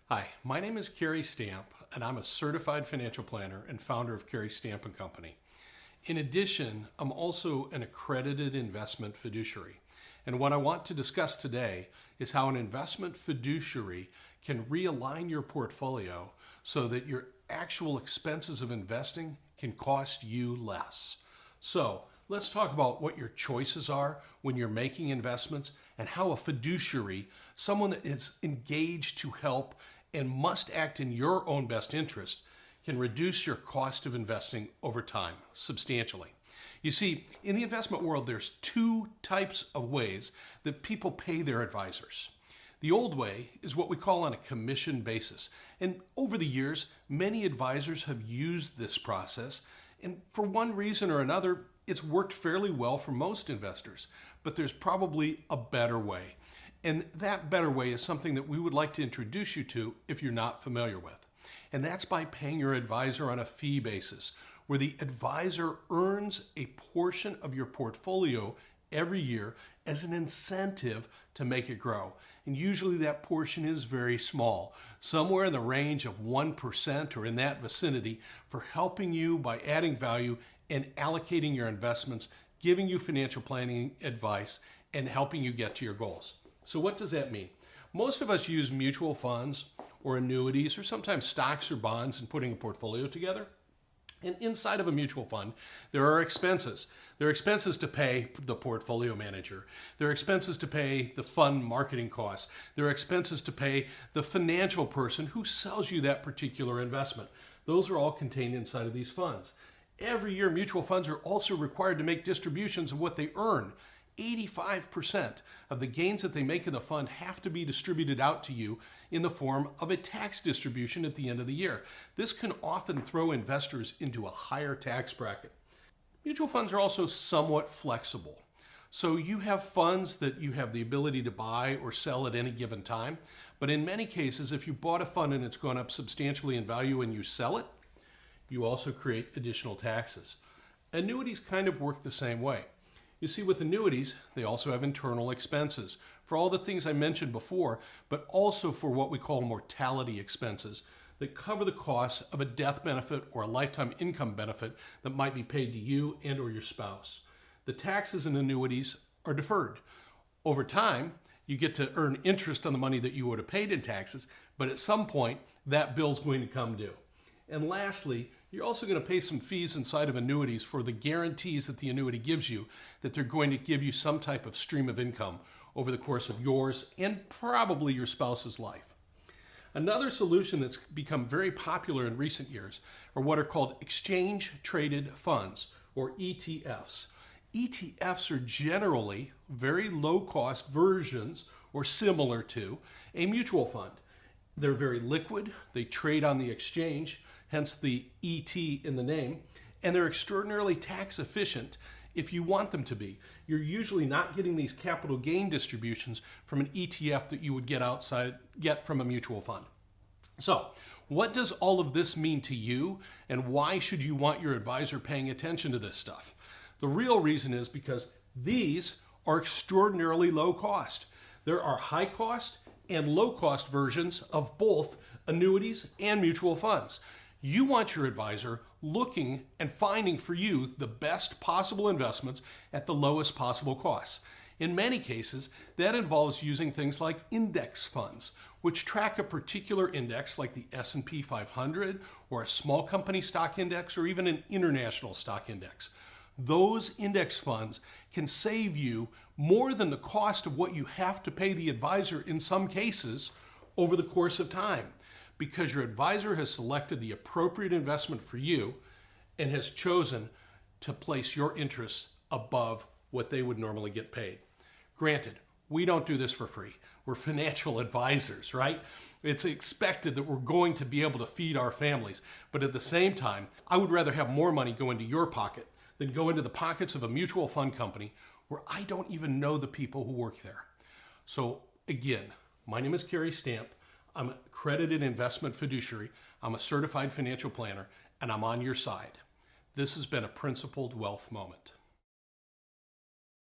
Hi, my name is Cary Stamp, and I'm a certified financial planner and founder of Cary Stamp and Company. In addition, I'm also an accredited investment fiduciary. And what I want to discuss today is how an investment fiduciary can realign your portfolio so that your actual expenses of investing can cost you less. So let's talk about what your choices are when you're making investments and how a fiduciary, someone that is engaged to help and must act in your own best interest, can reduce your cost of investing over time substantially. You see, in the investment world, there's two types of ways that people pay their advisors. The old way is what we call on a commission basis. And over the years, many advisors have used this process. And for one reason or another, it's worked fairly well for most investors. But there's probably a better way. And that better way is something that we would like to introduce you to if you're not familiar with. And that's by paying your advisor on a fee basis, where the advisor earns a portion of your portfolio every year as an incentive to make it grow. And usually that portion is very small, somewhere in the range of 1% or in that vicinity, for helping you by adding value and allocating your investments, giving you financial planning advice, and helping you get to your goals. So what does that mean? Most of us use mutual funds or annuities or sometimes stocks or bonds in putting a portfolio together. And inside of a mutual fund, there are expenses. There are expenses to pay the portfolio manager. There are expenses to pay the fund marketing costs. There are expenses to pay the financial person who sells you that particular investment. Those are all contained inside of these funds. Every year, mutual funds are also required to make distributions of what they earn. 85% of the gains that they make in the fund have to be distributed out to you in the form of a tax distribution at the end of the year. This can often throw investors into a higher tax bracket. Mutual funds are also somewhat flexible. So you have funds that you have the ability to buy or sell at any given time. But in many cases, if you bought a fund and it's gone up substantially in value and you sell it, you also create additional taxes. Annuities kind of work the same way. You see, with annuities, they also have internal expenses for all the things I mentioned before, but also for what we call mortality expenses that cover the costs of a death benefit or a lifetime income benefit that might be paid to you and or your spouse. The taxes in annuities are deferred. Over time, you get to earn interest on the money that you would have paid in taxes, but at some point, that bill's going to come due. And lastly, you're also going to pay some fees inside of annuities for the guarantees that the annuity gives you, that they're going to give you some type of stream of income over the course of yours and probably your spouse's life. Another solution that's become very popular in recent years are what are called exchange-traded funds, or ETFs. ETFs are generally very low-cost versions or similar to a mutual fund. They're very liquid, they trade on the exchange, hence the ET in the name, and they're extraordinarily tax efficient if you want them to be. You're usually not getting these capital gain distributions from an ETF that you would get from a mutual fund. So, what does all of this mean to you, and why should you want your advisor paying attention to this stuff? The real reason is because these are extraordinarily low cost. There are high cost and low cost versions of both annuities and mutual funds. You want your advisor looking and finding for you the best possible investments at the lowest possible costs. In many cases, that involves using things like index funds, which track a particular index like the S&P 500 or a small company stock index or even an international stock index. Those index funds can save you more than the cost of what you have to pay the advisor in some cases over the course of time, because your advisor has selected the appropriate investment for you and has chosen to place your interests above what they would normally get paid. Granted, we don't do this for free. We're financial advisors, right? It's expected that we're going to be able to feed our families. But at the same time, I would rather have more money go into your pocket than go into the pockets of a mutual fund company where I don't even know the people who work there. So again, my name is Cary Stamp. I'm an accredited investment fiduciary. I'm a certified financial planner, and I'm on your side. This has been a Principled Wealth Moment.